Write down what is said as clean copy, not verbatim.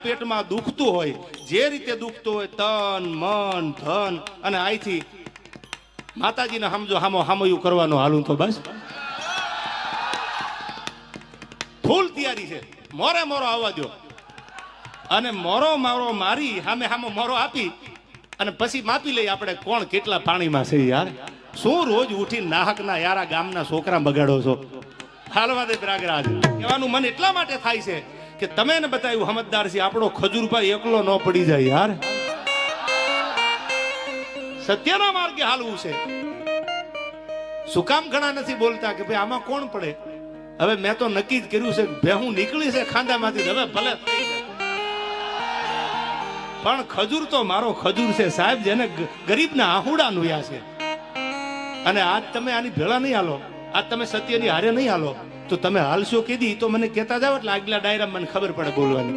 પેટમાં દુખતું હોય, જે રીતે દુખતું હોય, તન મન ધન અને આઈથી માતાજીને સમજો હામો હામયું કરવાનું હાલું તો બસ ફૂલ તૈયારી છે. મોરે મોરો આવવા દો અને મોરો મારો મારી સામે સામો મોરો આપી અને પછી માપી લઈ આપણે કોણ કેટલા પાણીમાં છે. યાર શું રોજ ઉઠી નાહકના યારા ગામના છોકરા બગાડો છો. હાલવા દે પ્રાગરાજ કહેવાનું મન એટલા માટે થાય છે કે તમે ને બતાવ્યું સમજદાર છે. આપણો ખજૂરભાઈ એકલો ન પડી જાય યાર. સત્યના માર્ગે હાલવું છે. શું કામ ઘણા નથી બોલતા કે ભાઈ આમાં કોણ પડે. હવે મેં તો નક્કી જ કર્યું છે કે હું નીકળી છે ખાંદામાંથી હવે ભલે પણ ખજૂર તો મારો ખજૂર છે સાહેબ, જેને ગરીબના આહુડા નુયા છે. અને આજ તમે આની ભેળા નહીં હાલો, આજ તમે સત્યની હારે નહીં હાલો તો તમે હાલશો કીધી તો મને કહેતા જાવ એટલે આગલા ડાયરામાં મને ખબર પડે બોલવાની.